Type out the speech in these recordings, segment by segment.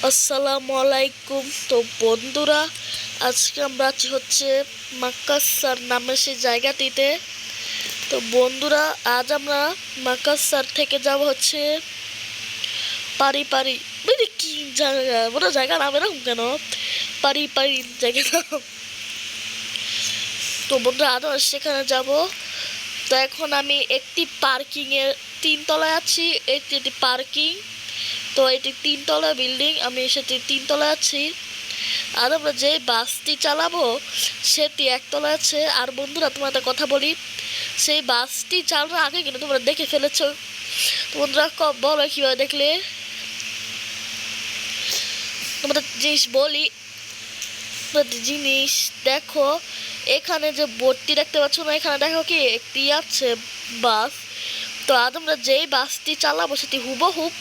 আসসালামু আলাইকুম। তো বন্ধুরা, আজকে আমরা আছি হচ্ছে মাকাসসার নামের সেই জায়গাটিতে। তো বন্ধুরা, আজ আমরা মাকাসসার থেকে যাব হচ্ছে পারি পারি, বুঝলি কি জায়গা, ওটা জায়গা নাম এরকম কেন, পারি পারি জায়গা নাম। তো বন্ধুরা, আজ আমরা সেখানে যাব। তো এখন আমি একটি পার্কিংয়ের 3 তলায় আছি। এটি একটি পার্কিং। তো এটি 3 তলা বিল্ডিং, আমি সেটি 3 তলায় আছি। আর আমরা যে বাসটি চালাবো সেটি 1 তলায় আছে। আর বন্ধুরা, তোমার একটা কথা বলি, সেই বাসটি চালানোর আগে কিন্তু তোমরা দেখে ফেলেছ। তো বন্ধুরা, বলো কীভাবে দেখলে। তোমাদের জিনিস বলি, জিনিস দেখো, এখানে যে বোর্ডটি দেখতে পাচ্ছ না, এখানে দেখো কি একটি আছে বাস। তো আজ আমরা যেই বাসটি চালাবো সেটি হুবহুব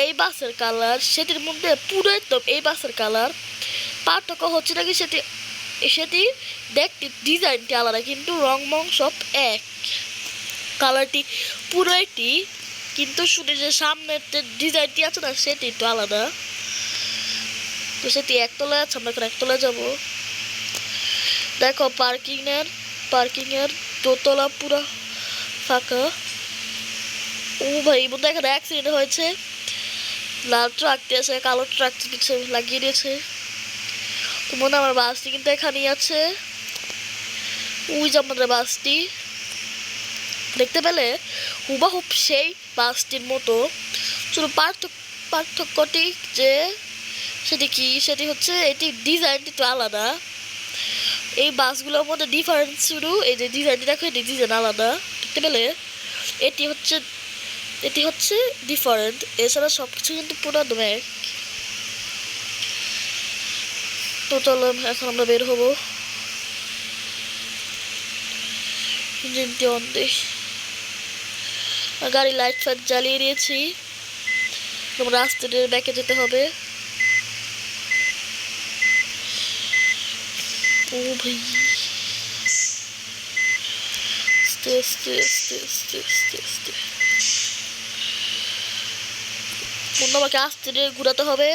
এই বাসের কালার, সেটির মধ্যে পুরো একদম এই বাসের কালার। পার্থক্য হচ্ছে নাকি সেটি সেটি দেখতে ডিজাইনটি আলাদা, কিন্তু রং মং সব এক। কালারটি পুরো একটি, কিন্তু শুধু যে সামনের যে ডিজাইনটি আছে না সেটি একটু আলাদা। তো সেটি 1 তলায় আছে, আমরা এখন 1 তলায় যাবো। দেখো পার্কিংয়ের 2 তলা পুরো ফাঁকা। ও ভাই বন্ধু, এখানে অ্যাক্সিডেন্ট হয়েছে। লাল ট্রাক দিয়েছে, কালো ট্রাক পিছনে লাগিয়ে দিয়েছে। তো মনে আমার বাসটি কিন্তু এখানেই আছে। ওই যে আমাদের বাসটি দেখতে পেলে হুবাহুব সেই বাসটির মতো, শুধু পার্থক্যটি যে সেটি হচ্ছে এটি ডিজাইনটি একটু আলাদা। এই বাসগুলোর মধ্যে ডিফারেন্স শুধু এই যে ডিজাইনটি দেখো, এটি ডিজাইন আলাদা দেখতে পেলে। এটি হচ্ছে ডিফারেন্ট, এছাড়া সব কিছু কিন্তু পুরো এক। তো চলো এখন আমরা বের হবো। ইঞ্জিনটি অন দিই, গাড়ি লাইট ফাইট জ্বালিয়ে দিয়েছি। তোমরা আস্তে ব্যাকে যেতে হবে। ও ভাই, আস্তে আস্তে আস্তে আস্তে আস্তে আস্তে বন্ধু, আমাকে আস্তে ঘুরাতে হবে,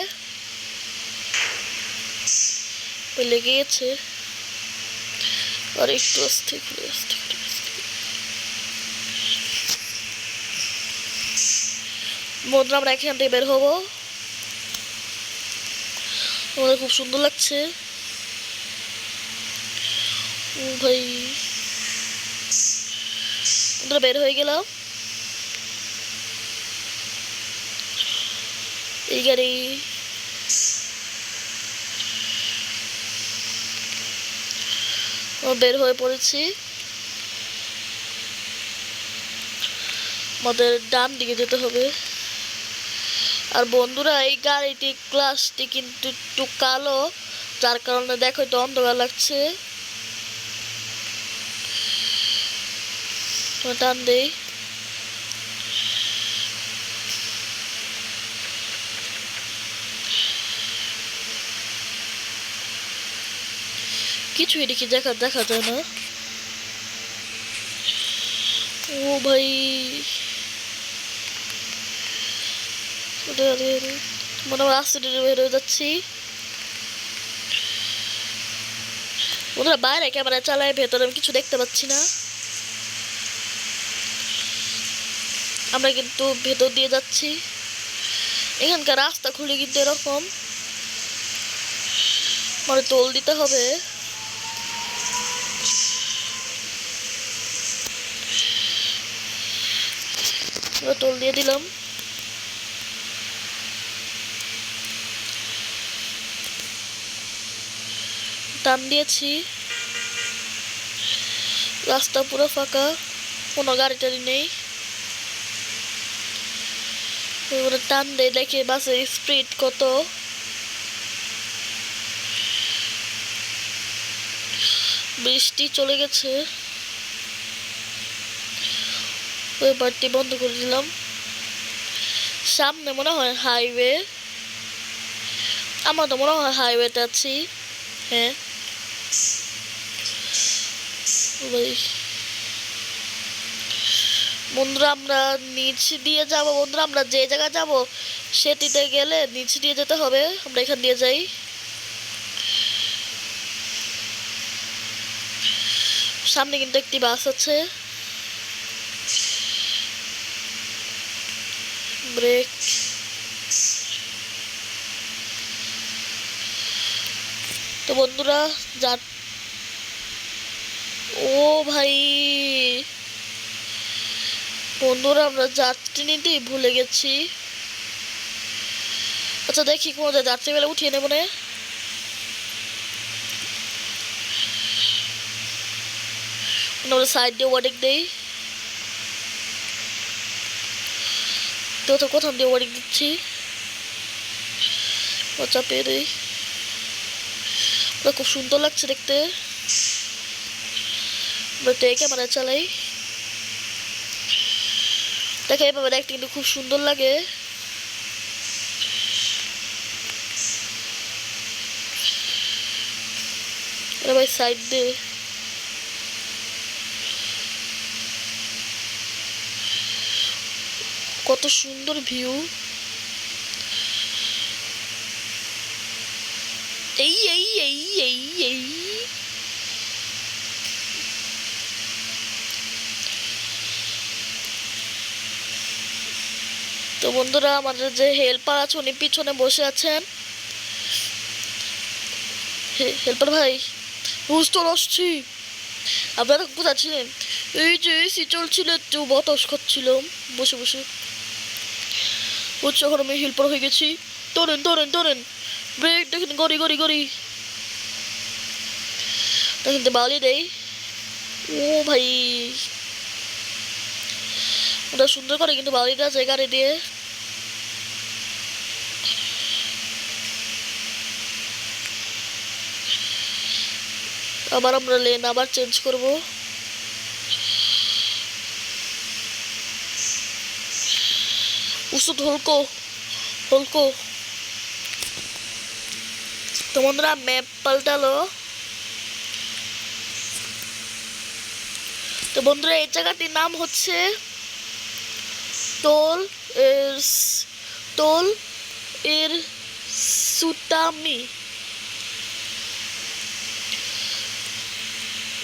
লেগে গেছে। আর একটু আস্তে ঘুরে আস্তে বন্ধু, আমরা এখান থেকে বের হবো। আমাদের খুব সুন্দর লাগছে। ও ভাই, আমরা বের হয়ে গেলাম। এই গাড়ি বের হয়ে পড়েছি। আমাদের ডান দিকে যেতে হবে। আর বন্ধুরা, এই গাড়িটি গ্লাসটি কিন্তু একটু কালো, যার কারণে দেখো একটু অন্ধকার লাগছে। টান দেই। কিছু এদিকে দেখা যায় না। ও ভাই, মনে হয় রাস্তা বের হয়ে যাচ্ছি। বন্ধুরা, বাইরে ক্যামেরা চালায়, ভেতরে আমি কিছু দেখতে পাচ্ছি না। আমরা কিন্তু ভেতর দিয়ে যাচ্ছি। এখানকার রাস্তা খুলে কিন্তু এরকম, মানে টোল দিতে হবে। টোল দিয়ে দিলাম। টান দিয়েছি, রাস্তা পুরো ফাঁকা, কোনো গাড়ি টাড়ি নেই। টান দেয়, দেখে বাসের স্পিড কত। বৃষ্টি চলে গেছে, ওই বারটি বন্ধ করে দিলাম। সামনে মনে হয় হাইওয়ে, আমরা তো মনে হয় হাইওয়েতে আছি। হ্যাঁ বন্ধুরা, আমরা নিচ দিয়ে যাব। বন্ধুরা, আমরা যে জায়গায় যাব সেটিতে গেলে নিচ দিয়ে যেতে হবে, আমরা এখান দিয়ে যাই। সামনে কিন্তু একটি বাস আছে। ব্রেক। তো বন্ধুরা যা, ও ভাই বন্ধুরা আমরা যাত্রী নিতেই ভুলে গেছি। আচ্ছা দেখি কোথায় যাত্রী বেলা উঠিয়ে নেব না। আমরা সাইড দিয়ে ওয়ার্ডিং দেই। তো তো কোথাও দিয়ে ওয়ার্ডিং দিচ্ছি, চাপিয়ে দিই। খুব সুন্দর লাগছে দেখতে। আমরা ক্যামেরা চালাই, দেখে এভাবে দেখতে কিন্তু খুব সুন্দর লাগে। ভাই সাইড দে, কত সুন্দর ভিউ। এই এই এই এই এই তো বন্ধুরা আমাদের যে হেল্পার আছে উনি পিছনে বসে আছেন। হেল্পার ভাই বুঝতে আসছি, আপনারা কোথায় ছিলেন? এই যে এসি চলছিল, একটু বাতাস খাচ্ছিলাম বসে বসে। এখন আমি হেল্পার হয়ে গেছি। ধরেন ধরেন ধরেন, ব্রেক দেখেন, গড়ি গড়ি গড়ি দেখেন, বালি দেই। ও ভাই ওটা সুন্দর করে কিন্তু বালি দেওয়া যায় গাড়ি দিয়ে। আবার আমরা লেন আবার চেঞ্জ করব। উস্তো হলকো হলকো। তো বন্ধুরা ম্যাপ পাল্টালো। তো বন্ধুরা এই জায়গাটির নাম হচ্ছে টোল টোল এর সুতামি।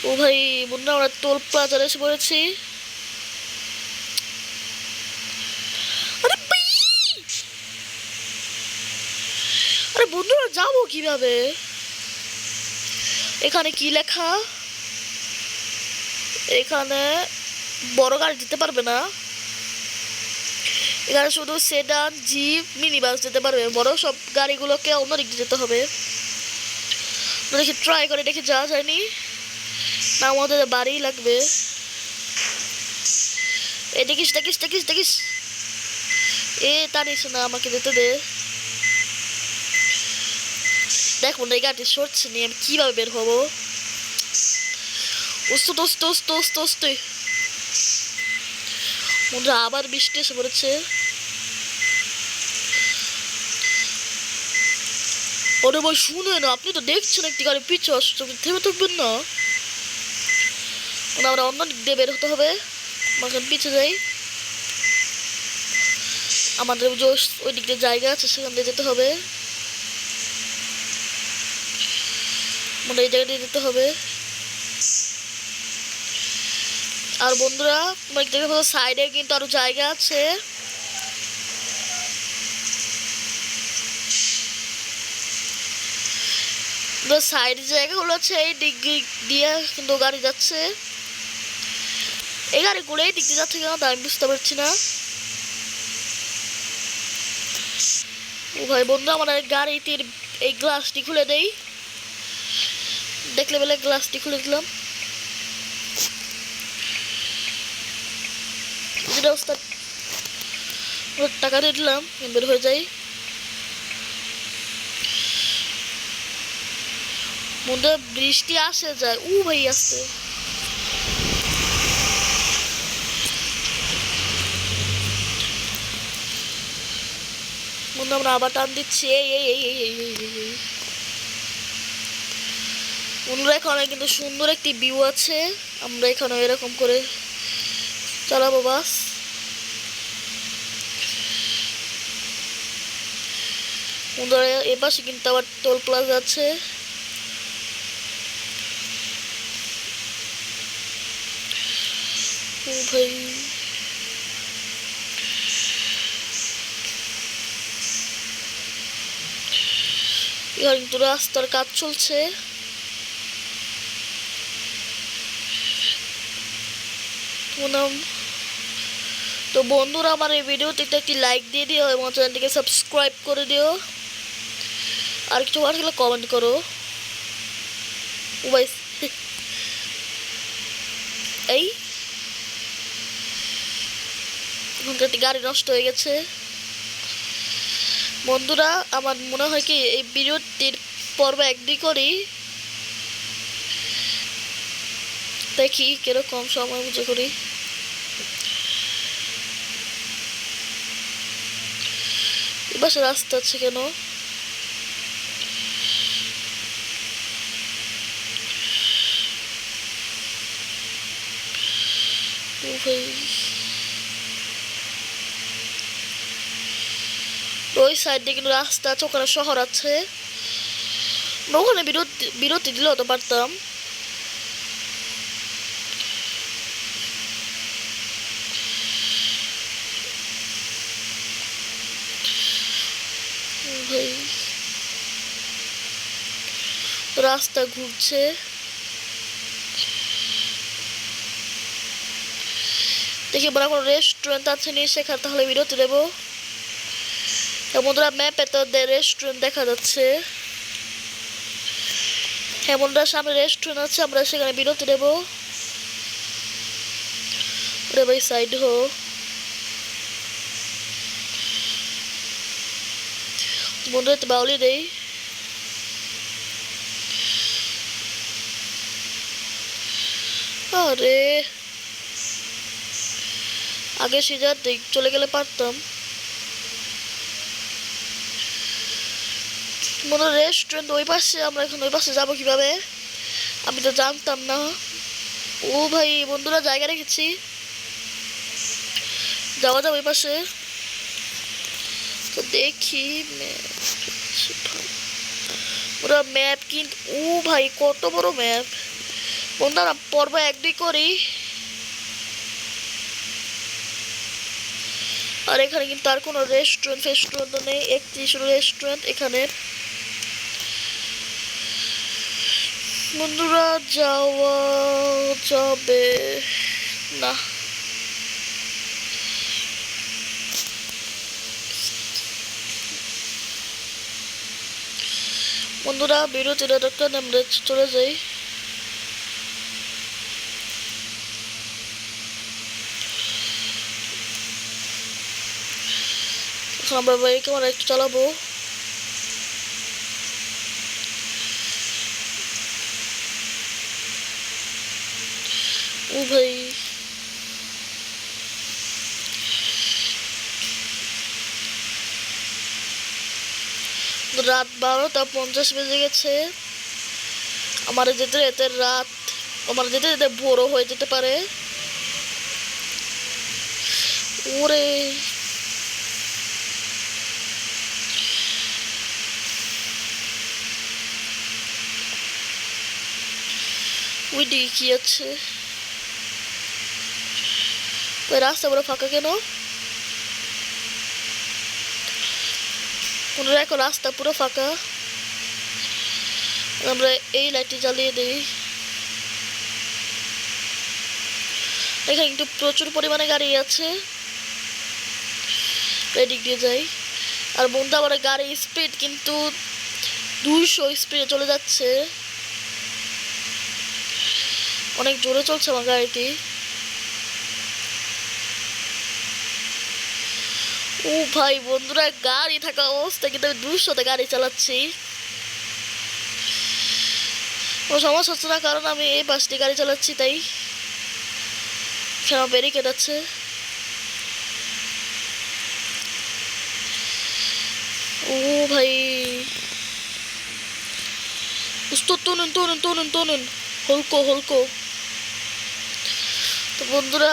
ও ভাই বন্ধুরা আমরা টোল প্লাজারে এসে পড়েছি। আরে বন্ধুরা যাবো কিভাবে? এখানে কি লেখা? এখানে বড় গাড়ি যেতে পারবে না, এখানে শুধু সেডান, জিপ, মিনি বাস যেতে পারবে। বড় সব গাড়িগুলোকে অন্যদিক দিয়ে যেতে হবে। দেখি ট্রাই করে দেখে যাওয়া যায়নি না, আমাদের বাড়ি লাগবে। এই দেখিস দেখিস দেখিস দেখিস, এ টানিস না, আমাকে যেতে দে। দেখো এই গাড়ি সরছে নিয়ে আমি কিভাবে বের হবো? ওস্তো ওস্তো ওস্তো ওস্তো ওস্তো। বন্ধুরা আবার বৃষ্টি এসে পড়েছে। ওরে ভাই শুনেন, আপনি তো দেখছেন একটি গাড়ি পিছু আসছে, থেমে থাকবেন না? আমরা অন্য দিক দিয়ে বের হতে হবে। আমরা পিছে যাই, আমাদের ওই দিক দিয়ে জায়গা আছে, সেখান দিয়ে যেতে হবে। মানে এই জায়গা দিয়ে যেতে হবে। আর বন্ধুরা তোমার দেখতে সাইডে কিন্তু আরো জায়গা আছে। সাইডে জায়গাগুলো আছে, এই দিক দিয়ে কিন্তু গাড়ি যাচ্ছে। এই গাড়িগুলো এই দিক দিয়ে যাচ্ছে কেন তা আমি বুঝতে পারছি না। ও ভাই বন্ধু আমার গাড়িটির এই গ্লাসটি খুলে দেই। দেখলে বেলা গ্লাসটি খুলে দিলাম। টাকা দিয়ে দিলাম, বের হয়ে যাই। বন্ধু বৃষ্টি আসে যায়, ও ভাই আসছে। বন্ধু আমরা আবার টান দিচ্ছি। বন্ধুরা এখানে কিন্তু সুন্দর একটি ভিউ আছে, আমরা এখানে এরকম করে চালাবো বাস। বন্ধুরা এ পাশে কিন্তু আবার টোল প্লাজা আছে। ও ভাই এখানে কিন্তু রাস্তার কাজ চলছে। তো বন্ধুরা আমার এই ভিডিওতে একটি লাইক দিয়ে দিও এবং চ্যানেলটিকে সাবস্ক্রাইব করে দিও, আর কিছু বার হলে কমেন্ট করো। এই একটি গাড়ি নষ্ট হয়ে গেছে। বন্ধুরা আমার মনে হয় কি এই ভিডিওটির পর্ব 1-2 করি, দেখি কিরকম সময় বুঝে করি। এবার রাস্তা আছে কেন? ওই সাইডে কিন্তু রাস্তা আছে, ওখানে শহর আছে, ওখানে বিরতি দিলেও তো পারতাম। রাস্তা ঘুরছে, দেখি বড় কোনো রেস্টুরেন্ট আছে নি সেখানে তাহলে বিরতি দেবো। বন্ধুরা ম্যাপে তো রেস্টুরেন্ট দেখা যাচ্ছে। হ্যাঁ বন্ধুরা সামনে রেস্টুরেন্ট আছে, আমরা সেখানে বিরতি দেবো। ওরে ভাই সাইড হো। বন্ধুরা তো বাউলি দেই। আরে আগে সিজার দিক চলে গেলে পারতাম। মনে রেস্টুরেন্ট ওই পাশে, আমরা এখন ওই পাশে যাবো কিভাবে? আমি তো জানতাম না। ও ভাই বন্ধুরা জায়গা রেখেছি, যাওয়া যাবে ওই পাশে। তো দেখি ওরা ম্যাপ কিন্তু, ও ভাই কত বড় ম্যাপ। বন্ধুরা পর্ব 1-2 করি। আর এখানে কিন্তু আর কোনো রেস্টুরেন্ট নেই, একটি শুধু রেস্টুরেন্ট এখানে। বন্ধুরা যাওয়া যাবে না। বন্ধুরা বিরতিটা একটা আমরা চলে যাই। আমরা বাইকে আমরা একটু চালাবো। ও ভাই রাত 12:50 বেজে গেছে। আমার যেতে যেতে রাত, আমার যেতে যেতে ভোরও হয়ে যেতে পারে। ওরে ওই দিকে কি আছে? ওই রাস্তা পুরো ফাঁকা কেন? এখন রাস্তা পুরো ফাঁকা। আমরা এই লাইটটি জ্বালিয়ে দিই। এখানে কিন্তু প্রচুর পরিমাণে গাড়ি আছে, এদিক দিয়ে যাই। আর বন্ধু আমার গাড়ির স্পিড কিন্তু 200 স্পিডে চলে যাচ্ছে, অনেক জোরে চলছে আমার গাড়িটি। ও ভাই বন্ধুরা গাড়ি থাকা অবস্থা কিন্তু আমি 200-তে গাড়ি চালাচ্ছি। কোনো সমস্যা হচ্ছে না, কারণ আমি এই পাশটি গাড়ি চালাচ্ছি, তাই সেখানে ব্যারিকেড আছে। ও ভাই তুনুন হলকো। তো বন্ধুরা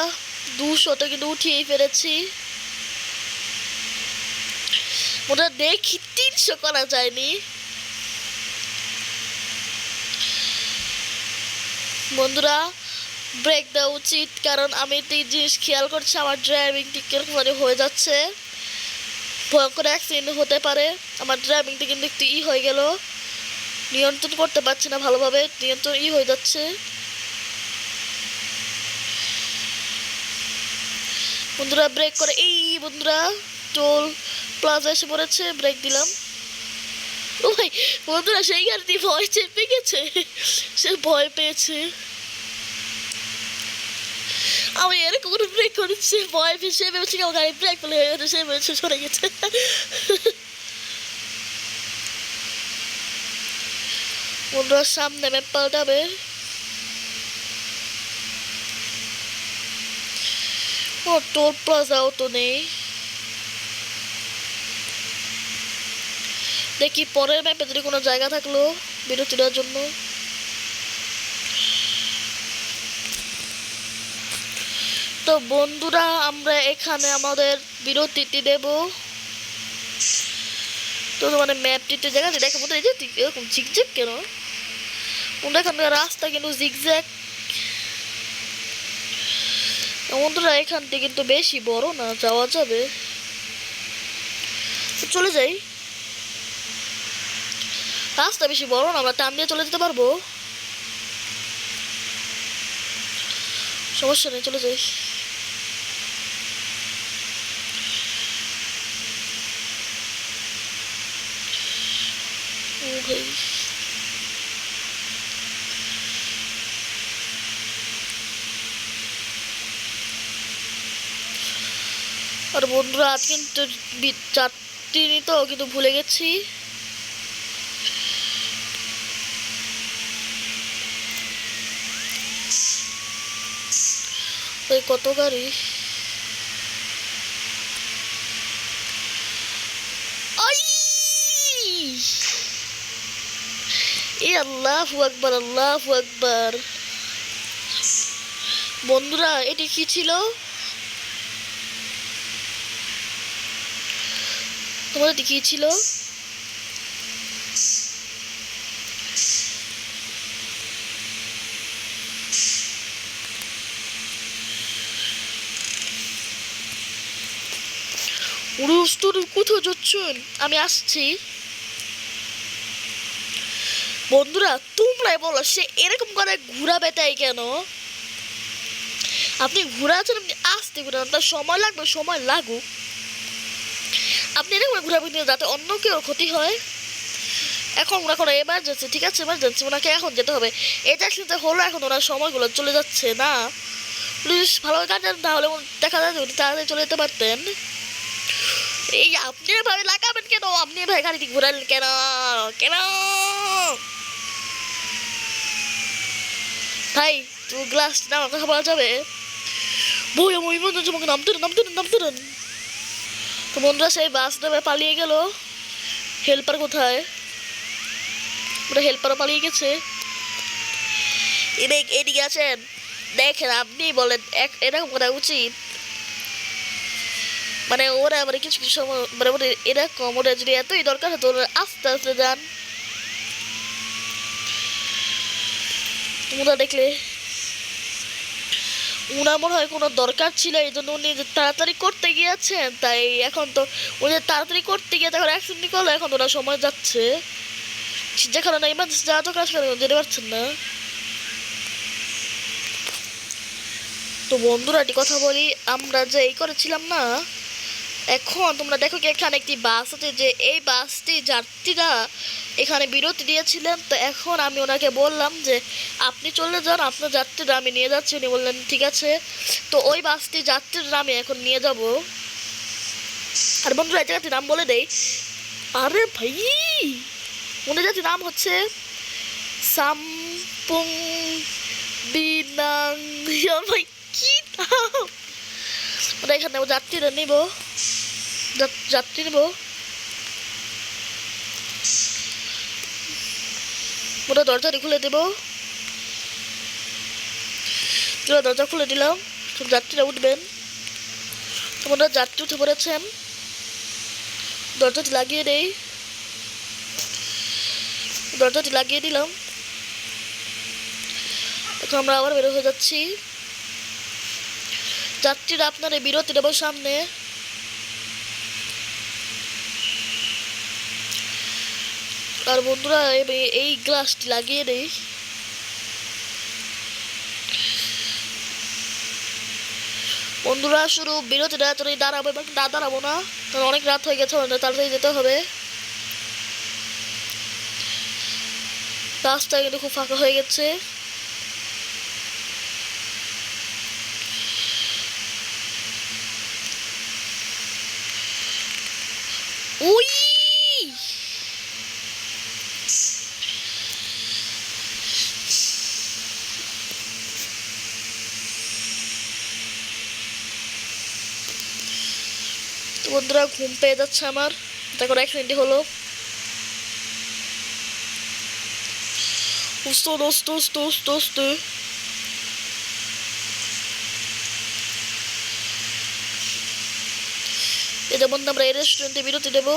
200টা কিন্তু উঠিয়েই ফেলেছি। ওটা দেখি 300 করা যায়নি। বন্ধুরা ব্রেক দেওয়া উচিত, কারণ আমি এই জিনিস খেয়াল করছি আমার ড্রাইভিংটি কিরকম হয়ে যাচ্ছে, ভয়ঙ্কর অ্যাক্সিডেন্ট হতে পারে। আমার ড্রাইভিংটি কিন্তু একটু হয়ে গেল, নিয়ন্ত্রণ করতে পারছি না ভালোভাবে, নিয়ন্ত্রণ হয়ে যাচ্ছে। বন্ধুরা ব্রেক করে, এই বন্ধুরা টোল প্লাজা এসে পড়েছে, ব্রেক দিলাম। ও ভাই বন্ধুরা সেই গাড়িটি ভয় চেপে গেছে, সে ভয় পেয়েছে। আমি এরকম করে ব্রেক করেছি, ভয় পেয়ে সে ভেবেছি আমার গাড়ি ব্রেক ফেলে হয়ে গেছে, সে ভেবেছে সরে গেছে। বন্ধুরা সামনে ম্যাপ পাল্টাবে। ও টোল প্লাজাও তো নেই, দেখি পরের ম্যাপে যদি কোনো জায়গা থাকলো বিরতি দেওয়ার জন্য। তো বন্ধুরা আমরা এখানে আমাদের বিরতিটি দেব। তো মানে ম্যাপটিতে জায়গা দেখো বন্ধু, এই যে এরকম ঝিকঝিক কেন, এখানকার রাস্তা কিন্তু জিগজ্যাগ। বন্ধুরা এখান থেকে কিন্তু বেশি বড় না, যাওয়া যাবে, চলে যাই। রাস্তা বেশি বড় না, আমরা টান দিয়ে চলে যেতে পারবো, সমস্যা নেই, চলে যাই। ও ভাই আর বন্ধুরা আজ কিন্তু চারটি তো কিন্তু ভুলে গেছি। ওই কত গাড়ি, আল্লাহু আকবার, আল্লাহু আকবার। বন্ধুরা এটি কি ছিল, তোমার এটি কি ছিল? কোথাও যাচ্ছেন? আমি আসছি। বন্ধুরা তোমরাই বলো সে এরকম করে ঘুরাবে তাই কেন? আপনি ঘুরাচ্ছেন, আপনি আসতে ঘুরান, তার সময় লাগবে, সময় লাগুক, আপনি এরকম ঘুরাবেন যাতে অন্য কেউ ক্ষতি হয়। এখন ওরা কোনো এমার্জেন্সি, ঠিক আছে এমার্জেন্সি, ওনাকে এখন যেতে হবে। এটা অ্যাক্সিডেন্ট হলো, এখন ওনার সময়গুলো চলে যাচ্ছে না। পুলিশ ভালো কাজ তাহলে দেখা যায় উনি তাড়াতাড়ি চলে যেতে পারতেন। এই আপনি ভাবে লাগাবেন কেন? আপনি ভাই গাড়িটি ঘুরালেন কেন? কেন ভাই তুই গ্লাস না আমার কথা বলা যাবে? বই আমি তোমাকে নামতে নামতে নামতে দেন। তো বন্ধুরা সেই বাস নেমে পালিয়ে গেল। হেল্পার কোথায়? ওটা হেল্পারও পালিয়ে গেছে। এদিকে আছেন, দেখেন আপনি বলেন এরকম করা উচিত? মানে ওরা মানে কিছু কিছু সময় মানে এরকম, ওরা যদি এতই দরকার হতো ওরা আস্তে আস্তে যান। ওরা দেখলে উনার মনে হয় কোনো দরকার ছিল, এই জন্য উনি তাড়াতাড়ি করতে গিয়েছেন, তাই এখন তো উনি তাড়াতাড়ি করতে গিয়ে তখন অ্যাক্সিডেন্ট করলো, এখন ওরা সময় যাচ্ছে, যেখানে না ইমার্জেন্সি যাওয়া দরকার সেখানে যেতে পারছেন না। তো বন্ধুরা একটি কথা বলি, আমরা যে এই করেছিলাম না, এখন তোমরা দেখো কি এখানে একটি বাস আছে, যে এই বাসটি যাত্রীরা এখানে বিরতি দিয়েছিলেন। তো এখন আমি ওনাকে বললাম যে আপনি চলে যান, আপনার যাত্রীরা আমি নিয়ে যাচ্ছি। উনি বললেন ঠিক আছে। তো ওই বাসটি যাত্রীরা আমি এখন নিয়ে যাব। আর বন্ধুরা এই জায়গাটির নাম বলে দেই, আরে ভাই উনি জাতির নাম হচ্ছে সামপুং বিনাং। ভাই কি নাম? ওরা এখানে যাত্রীরা নিব, যাত্রী নেব। ওরা দরজাটি খুলে দেব, দরজা খুলে দিলাম, যাত্রীরা উঠবেন। তোমরা যাত্রী উঠে পড়েছেন, দরজাটি লাগিয়ে দেই, দরজাটি লাগিয়ে দিলাম। এখন আমরা আবার বের হয়ে যাচ্ছি। যাত্রীরা আপনার এই বিরতি দেব সামনে। আর বন্ধুরা এই গ্লাসটি লাগিয়ে দেই। বন্ধুরা শুরু বিরতিটা এতটাই দাঁড়াবো এবং না দাঁড়াবো না, কারণ অনেক রাত হয়ে গেছে, আমাদের তাড়াতাড়ি যেতে হবে। রাস্তা কিন্তু খুব ফাঁকা হয়ে গেছে। উই বন্ধুরা ঘুম পেয়ে যাচ্ছে আমার, দেখো অ্যাক্সিডেন্টই হলো। এটা বন্ধু আমরা এই রেস্টুরেন্টে বিরতি দেবো।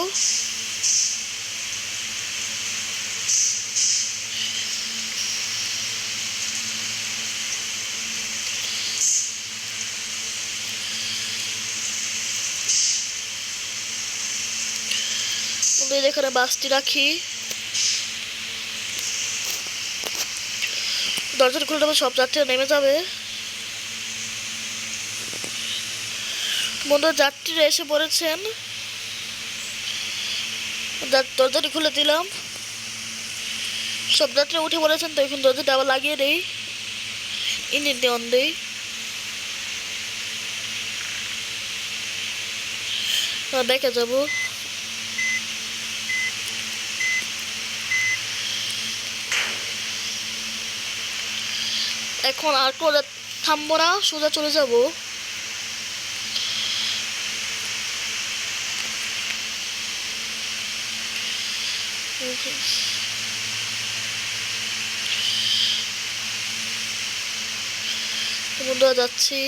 এখানে বাসটি রাখি, দরজাটা খুলে দেবো, সব যাত্রীরা নেমে যাবে। বন্ধুরা যাত্রীরা এসে পড়েছেন, দরজাটি খুলে দিলাম, সব যাত্রীরা উঠে পড়েছেন। তো এখন দরজাটা আবার লাগিয়ে দেই, ইঞ্জিনটি অন দেই। দেখে যাবো। এখন আর করে থামবো না, সোজা চলে যাবো। বন্ধুরা যাচ্ছি।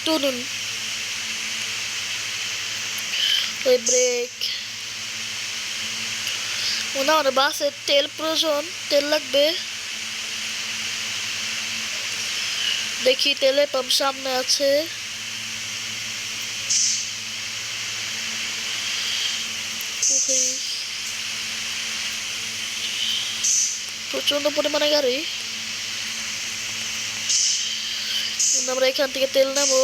টুনুন ওই ব্রেক। মনে হয় বাসের তেল প্রয়োজন, তেল লাগবে। দেখি তেলের পাম্প সামনে আছে। প্রচন্ড পরিমাণে গাড়ি। আমরা এখান থেকে তেল নেবো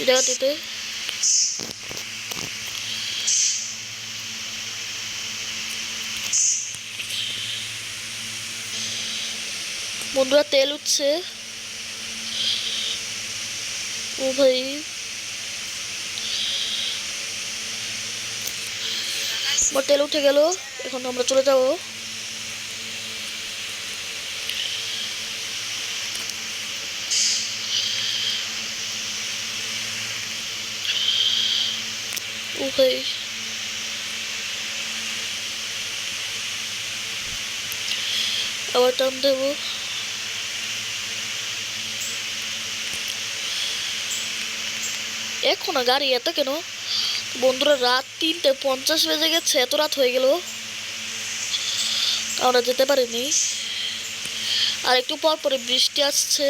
জায়গাটিতে। বন্ধুরা তেল উঠছে। ও ভাই আমার তেল উঠে গেল, এখন আমরা চলে যাবো। ও ভাই আবার টান দেবো। এখন গাড়ি এত কেন বন্ধুরা? রাত 3:50 বেজে গেছে, এত রাত হয়ে গেল, আমরা যেতে পারিনি। আর একটু পর পরে বৃষ্টি আসছে।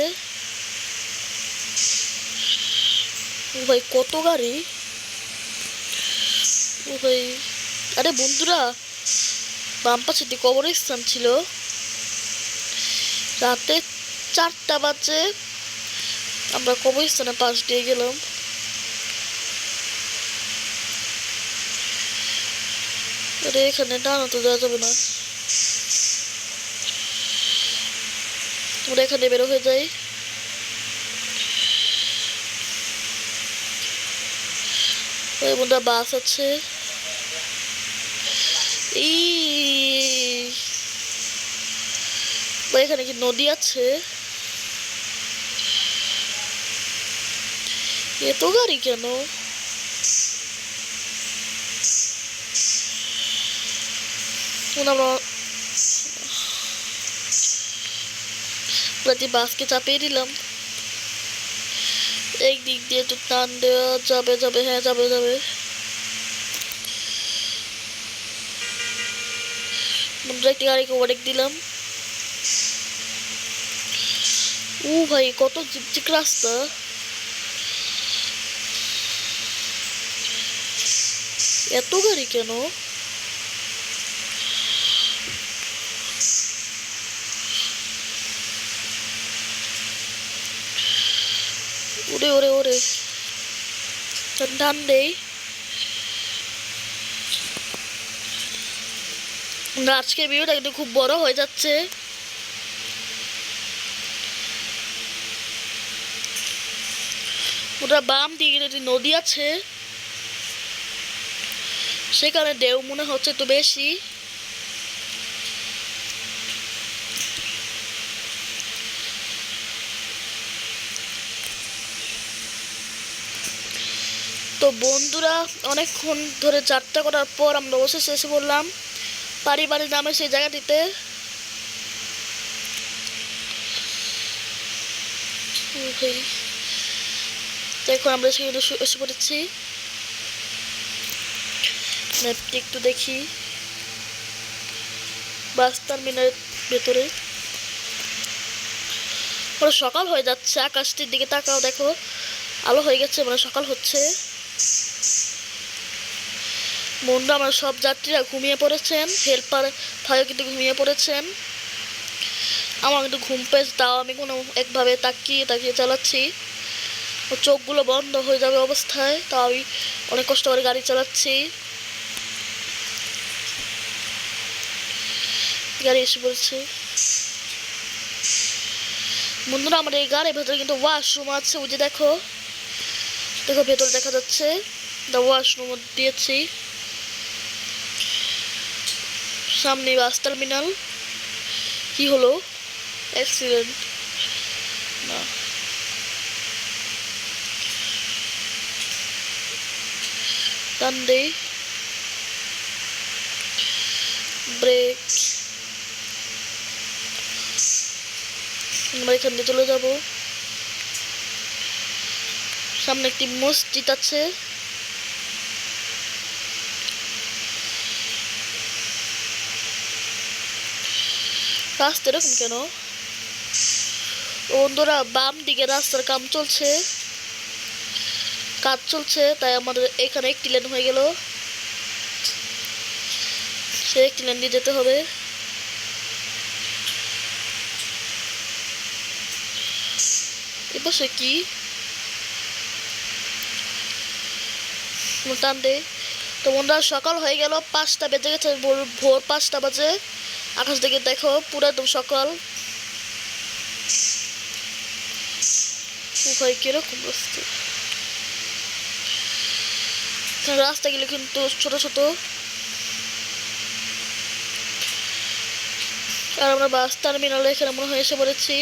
ও ভাই কত গাড়ি! ও ভাই আরে বন্ধুরা বাম পাশে কবরস্থান ছিল। রাতে 4টা বাজে আমরা কবরস্থানের পাশ দিয়ে গেলাম। আরে এখানে ডানা তো দেওয়া যাবে না, আমরা এখানে বেরো হয়ে যাই। ওই বন্ধুরা বাস আছে। এখানে কি নদী আছে? এত গাড়ি কেন? প্রতি বাসকে চাপিয়ে দিলাম। এক দিক দিয়ে একটু টান দেওয়া যাবে যাবে, হ্যাঁ যাবে যাবে। বন্ধুরা একটি গাড়িকে ওভারটেক দিলাম। ও ভাই কত ঝিকঝিক রাস্তা। এত গাড়ি কেন? ওরে ওরে ওরে, টান দেই। আজকের ভিডিওটা কিন্তু খুব বড় হয়ে যাচ্ছে। ওটা বাম দিকে একটি নদী আছে, সেখানে ঢেউ মনে হচ্ছে একটু বেশি। তো বন্ধুরা অনেকক্ষণ ধরে যাত্রা করার পর আমরা অবশেষে এসে বললাম পারিবারিক নামে সেই জায়গাটিতে। দেখো আমরা সেখানে এসে পড়েছি। ম্যাপটি একটু দেখি। বাস টার্মিনালের ভেতরে সকাল হয়ে যাচ্ছে। আকাশটির দিকে তাকাও, দেখো আলো হয়ে গেছে, মানে সকাল হচ্ছে। বন্ধুরা আমার সব যাত্রীরা ঘুমিয়ে পড়েছেন, হেল্পার ভাইও কিন্তু ঘুমিয়ে পড়েছেন। আমার কিন্তু ঘুম পেয়েছে, তাও আমি কোনো একভাবে তাকিয়ে তাকিয়ে চালাচ্ছি। চোখগুলো বন্ধ হয়ে যাবে অবস্থায়, তাও আমি অনেক কষ্ট করে গাড়ি চালাচ্ছি। গাড়ি এসে পড়েছে। বন্ধুরা আমার এই গাড়ির ভেতরে কিন্তু ওয়াশরুম আছে। ওই যে দেখো দেখো ভেতরে দেখা যাচ্ছে, ওয়াশরুম দিয়েছি। সামনে বাস টার্মিনাল। কি হলো? অ্যাক্সিডেন্ট না, টান দেই, ব্রেক। আমরা এখান দিয়ে চলে যাব। সামনে একটি মসজিদ আছে। রাস্তা এরকম কেন? বন্ধুরা বাম দিকে রাস্তার কাজ চলছে, তাই আমাদের এখানে একটি লেন হয়ে গেল। সে একটি লেন দিয়ে যেতে হবে। এপাশে কি টান দে। তো বন্ধুরা সকাল হয়ে গেল, 5টা বেজে গেছে, ভোর 5টা বাজে। আকাশ দিকে দেখো পুরো একদম সকাল। ভাই কিরকম রাস্তাগুলো কিন্তু ছোট ছোট। আর আমরা বাস টার্মিনালে এখানে মনে হয় এসে পড়েছি।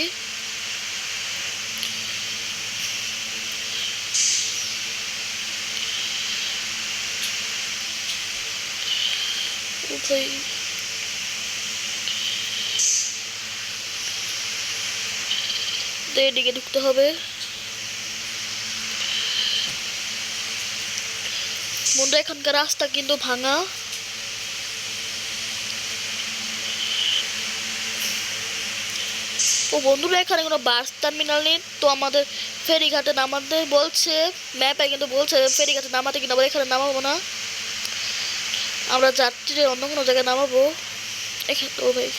এদিকে ঢুকতে হবে। বন্ধু এখানকার রাস্তা কিন্তু ভাঙা। ও বন্ধুরা এখানে কোনো বাস টার্মিনাল নেই, তো আমাদের ফেরিঘাটে নামাতে বলছে। ম্যাপে কিন্তু বলছে ফেরিঘাটে নামাতে, কিন্তু আমরা এখানে নামাবো না, আমরা যাত্রীদের অন্য কোনো জায়গায় নামাবো। এখানে ও ভাই।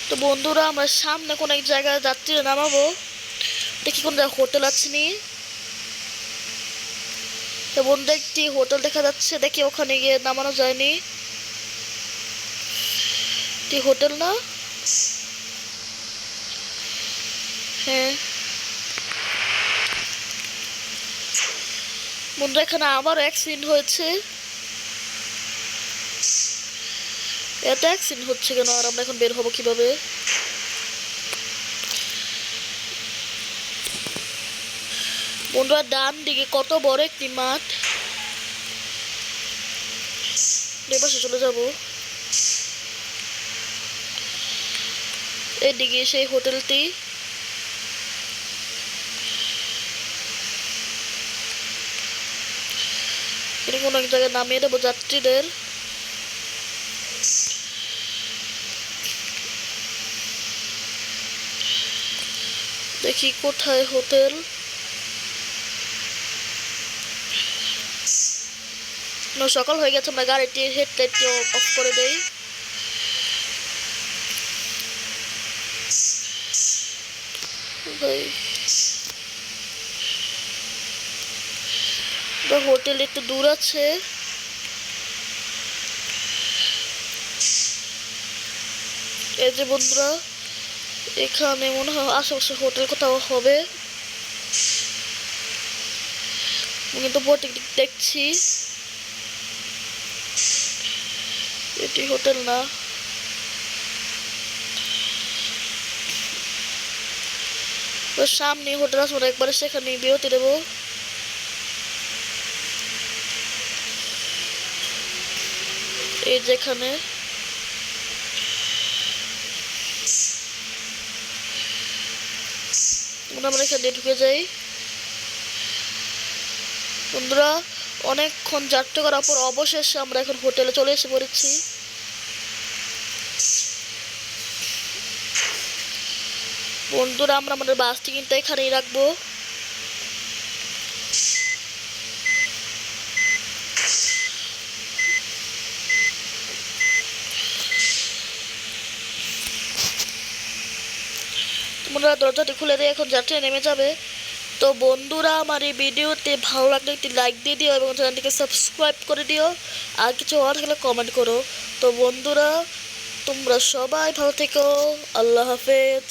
তো বন্ধুরা আমরা সামনে কোনো এক জায়গায় যাত্রীদের নামাবো। দেখি কোন জায়গায় হোটেল আছে নি। তো বন্ধু একটি হোটেল দেখা যাচ্ছে, দেখি ওখানে গিয়ে নামানো যায়নি। হোটেল না, হ্যাঁ বন্ধু এখানে আবার অ্যাক্সিডেন্ট হয়েছে। এত অ্যাক্সিডেন্ট হচ্ছে কেন? আর আমরা এখন বের হবো কিভাবে? বন্ধুরা ডান দিকে কত বড় একটি মাঠ, এপাশে চলে যাব। এদিকে সেই হোটেলটি। কোনো এক জায়গায় নামিয়ে দেবো যাত্রীদের। দেখি কোথায় হোটেল। সকাল হয়ে গেছে, আমরা গাড়িটির হেডলাইটটি অফ করে দেই। হোটেল একটু দূর আছে। এই যে বন্ধুরা, এখানে মনে হয় আশেপাশে হোটেল কোথাও হবে, কিন্তু বোর্ডে দেখছি এটি হোটেল না। সামনে হোটেল আছে, একবারে সেখানে বিরতি দেবো। এই যেখানে আমরা এখানে ঢুকে যাই। বন্ধুরা, অনেকক্ষণ যাত্রা করার পর অবশেষে আমরা এখন হোটেলে চলে এসে পড়েছি। বন্ধুরা, আমরা আমাদের বাসটি কিন্তু এখানেই রাখবো। তোমরা দরজাটি খুলে দিয়ে এখন যাত্রী নেমে যাবে। তো বন্ধুরা, আমার এই ভিডিওতে ভালো লাগলে একটি লাইক দিয়ে দিও এবং চ্যানেলটিকে সাবস্ক্রাইব করে দিও। আর কিছু হওয়ার থাকলে কমেন্ট করো। তো বন্ধুরা, তোমরা সবাই ভালো থেকো। আল্লাহ হাফেজ।